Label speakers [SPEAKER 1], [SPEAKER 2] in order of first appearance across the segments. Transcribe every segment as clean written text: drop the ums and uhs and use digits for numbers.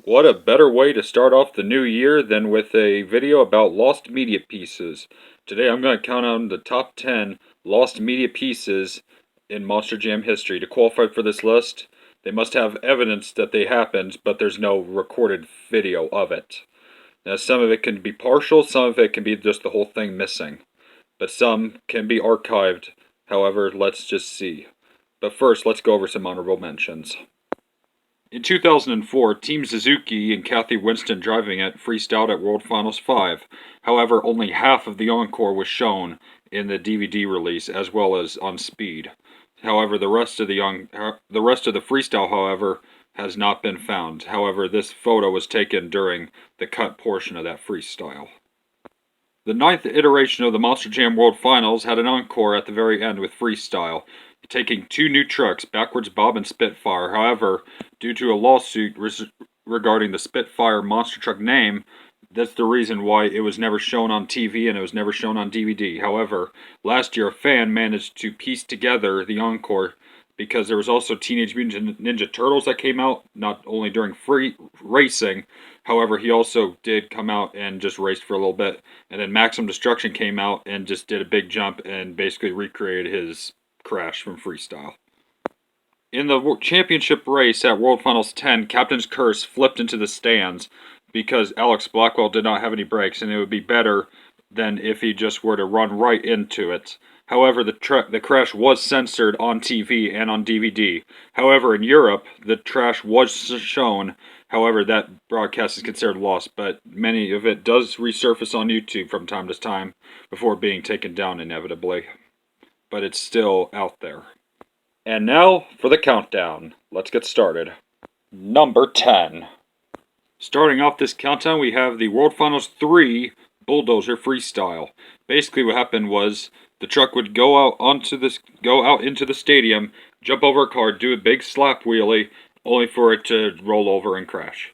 [SPEAKER 1] What a better way to start off the new year than with a video about lost media pieces. Today I'm going to count on the top 10 lost media pieces in Monster Jam history. To qualify for this list, they must have evidence that they happened, but there's no recorded video of it. Now, some of it can be partial, some of it can be just the whole thing missing, but some can be archived. However, let's just see. But first, let's go over some honorable mentions. In 2004, Team Suzuki and Kathy Winston driving it freestyled at World Finals 5. However, only half of the encore was shown in the DVD release as well as on speed. However, the rest of the freestyle, however, has not been found. However, this photo was taken during the cut portion of that freestyle. The ninth iteration of the Monster Jam World Finals had an encore at the very end with freestyle, taking two new trucks, Backwards Bob and Spitfire. However, due to a lawsuit regarding the Spitfire monster truck name, that's the reason why it was never shown on TV and it was never shown on DVD. However, last year a fan managed to piece together the encore because there was also Teenage Mutant Ninja Turtles that came out, not only during free racing. However, he also did come out and just raced for a little bit. And then Maximum Destruction came out and just did a big jump and basically recreated his crash from freestyle. In the championship race at World Finals 10, Captain's Curse flipped into the stands because Alex Blackwell did not have any brakes, and it would be better than if he just were to run right into it. However, the crash was censored on TV and on DVD. However, in Europe, the crash was shown. However, that broadcast is considered lost, but many of it does resurface on YouTube from time to time before being taken down inevitably. But it's still out there. And now for the countdown. Let's get started. Number 10. Starting off this countdown, we have the World Finals 3 Bulldozer Freestyle. Basically what happened was the truck would go out into the stadium, jump over a car, do a big slap wheelie, only for it to roll over and crash.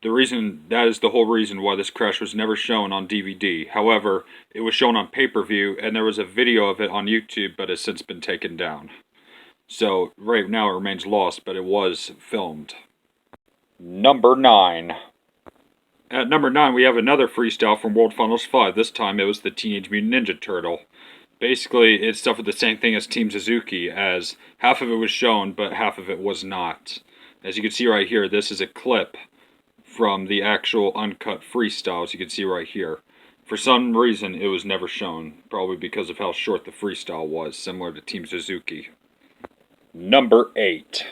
[SPEAKER 1] That is the whole reason why this crash was never shown on DVD. However, it was shown on pay-per-view, and there was a video of it on YouTube, but has since been taken down. So, right now it remains lost, but it was filmed. Number 9. At number 9, we have another freestyle from World Finals 5. This time it was the Teenage Mutant Ninja Turtle. Basically, it suffered the same thing as Team Suzuki, as half of it was shown, but half of it was not. As you can see right here, this is a clip from the actual uncut freestyle, as you can see right here. For some reason, it was never shown, probably because of how short the freestyle was, similar to Team Suzuki. Number 8.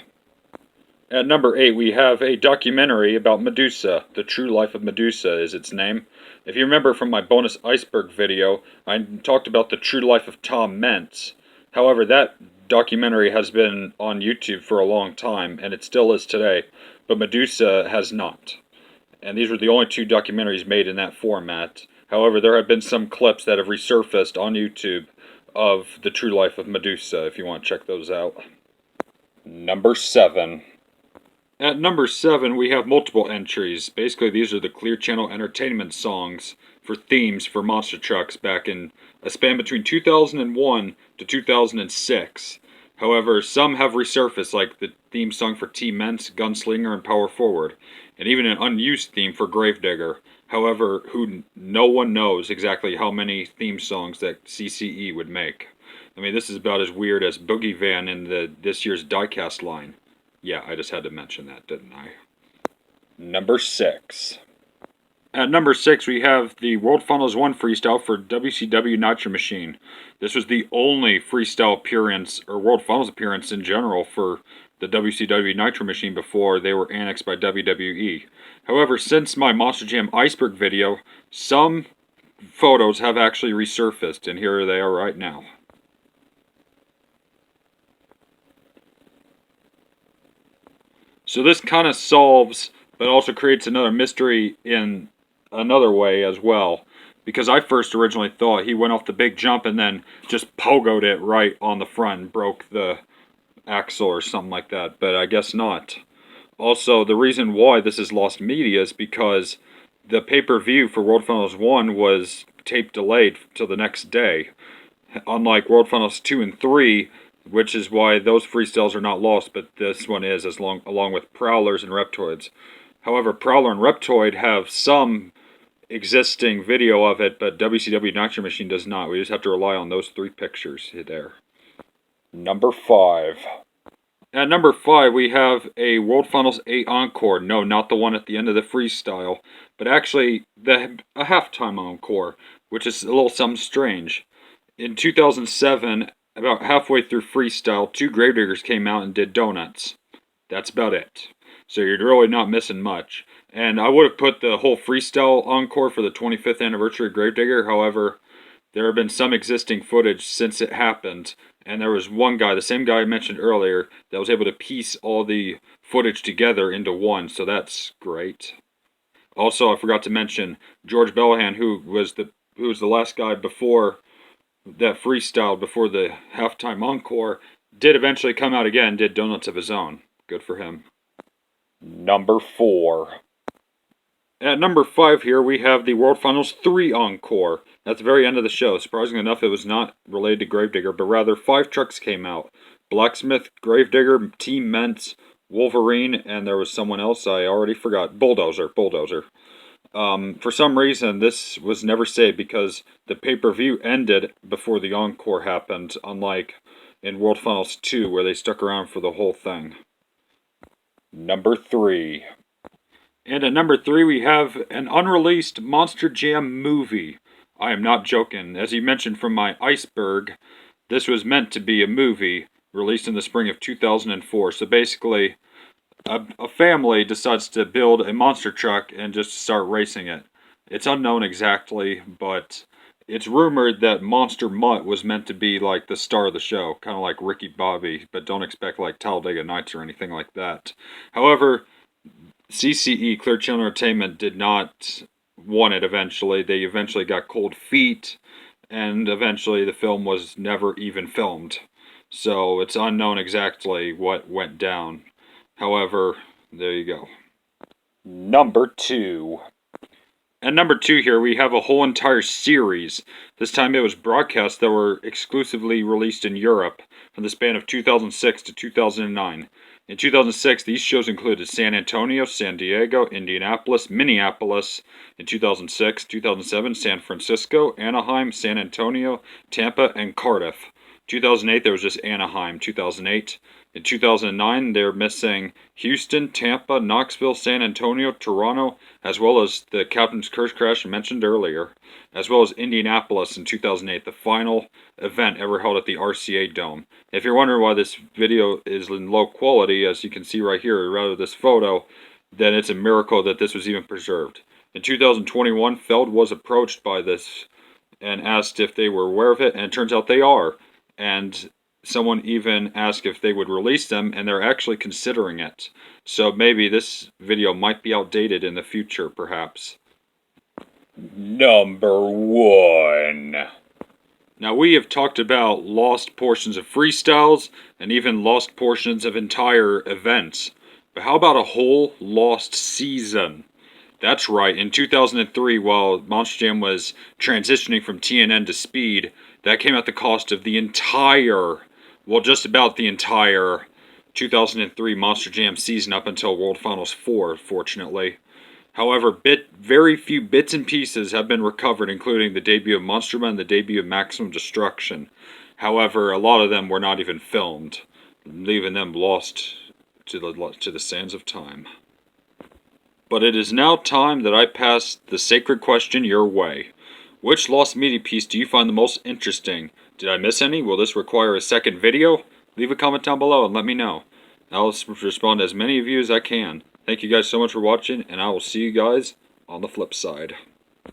[SPEAKER 1] At number 8, we have a documentary about Medusa. The True Life of Medusa is its name. If you remember from my bonus iceberg video, I talked about the true life of Tom Mentz. However, that documentary has been on YouTube for a long time, and it still is today, but Medusa has not. And these were the only two documentaries made in that format. However, there have been some clips that have resurfaced on YouTube of the true life of Medusa, if you want to check those out. Number 7. At number 7, we have multiple entries. Basically, these are the Clear Channel Entertainment songs for themes for monster trucks back in a span between 2001 to 2006. However, some have resurfaced, like the theme song for T-Mentz, Gunslinger, and Power Forward, and even an unused theme for Gravedigger. However, no one knows exactly how many theme songs that CCE would make. I mean, this is about as weird as Boogie Van in this year's diecast line. Yeah, I just had to mention that, didn't I? Number 6. At number 6, we have the World Finals 1 freestyle for WCW Nitro Machine. This was the only freestyle appearance, or World Finals appearance in general, for the WCW Nitro Machine before they were annexed by WWE. However, since my Monster Jam Iceberg video, some photos have actually resurfaced, and here they are right now. So this kind of solves, but also creates another mystery in another way as well. Because I first originally thought he went off the big jump and then just pogoed it right on the front and broke the axle or something like that, but I guess not. Also, the reason why this is lost media is because the pay-per-view for World Finals 1 was tape delayed till the next day. Unlike World Finals 2 and 3, which is why those freestyles are not lost, but this one is, along with Prowlers and Reptoids. However, Prowler and Reptoid have some existing video of it, but WCW Nitro Machine does not. We just have to rely on those 3 pictures there. Number 5. At number 5, we have a World Finals 8 Encore. No, not the one at the end of the freestyle, but actually a halftime encore, which is a little something strange. In 2007, about halfway through freestyle, 2 Gravediggers came out and did donuts. That's about it. So you're really not missing much. And I would have put the whole freestyle encore for the 25th anniversary of Gravedigger. However, there have been some existing footage since it happened. And there was one guy, the same guy I mentioned earlier, that was able to piece all the footage together into one. So that's great. Also, I forgot to mention George Bellahan, who was the last guy before that freestyle, before the halftime encore, did eventually come out again, did donuts of his own. Good for him. Number 4. At number 5 here, we have the World Finals 3 Encore. At the very end of the show, surprisingly enough, it was not related to Gravedigger, but rather 5 trucks came out. Blacksmith, Gravedigger, Team Mentz, Wolverine, and there was someone else I already forgot. Bulldozer. For some reason, this was never saved because the pay-per-view ended before the Encore happened, unlike in World Finals 2, where they stuck around for the whole thing. Number 3. And at number 3, we have an unreleased Monster Jam movie. I am not joking. As you mentioned from my iceberg, this was meant to be a movie released in the spring of 2004. So basically, a family decides to build a monster truck and just start racing it. It's unknown exactly, but it's rumored that Monster Mutt was meant to be like the star of the show, kind of like Ricky Bobby, but don't expect like Talladega Nights or anything like that. However, CCE, Clear Channel Entertainment, did not want it eventually. They eventually got cold feet, and eventually the film was never even filmed. So it's unknown exactly what went down. However, there you go. Number 2. At number 2 here, we have a whole entire series. This time it was broadcasts that were exclusively released in Europe from the span of 2006 to 2009. In 2006, these shows included San Antonio, San Diego, Indianapolis, Minneapolis. In 2006, 2007, San Francisco, Anaheim, San Antonio, Tampa, and Cardiff. 2008, there was just Anaheim. 2008. In 2009, they're missing Houston, Tampa, Knoxville, San Antonio, Toronto, as well as the Captain's Curse Crash mentioned earlier, as well as Indianapolis in 2008, the final event ever held at the RCA Dome. If you're wondering why this video is in low quality, as you can see right here, or rather this photo, then it's a miracle that this was even preserved. In 2021, Feld was approached by this and asked if they were aware of it, and it turns out they are. And someone even asked if they would release them, and they're actually considering it. So maybe this video might be outdated in the future, perhaps. Number 1. Now, we have talked about lost portions of freestyles, and even lost portions of entire events. But how about a whole lost season? That's right, in 2003, while Monster Jam was transitioning from TNN to Speed, that came at the cost of the entire, well, just about the entire 2003 Monster Jam season up until World Finals 4, fortunately. However, very few bits and pieces have been recovered, including the debut of Monster Man and the debut of Maximum Destruction. However, a lot of them were not even filmed, leaving them lost to the sands of time. But it is now time that I pass the sacred question your way. Which lost media piece do you find the most interesting? Did I miss any? Will this require a second video? Leave a comment down below and let me know. I'll respond to as many of you as I can. Thank you guys so much for watching, and I will see you guys on the flip side.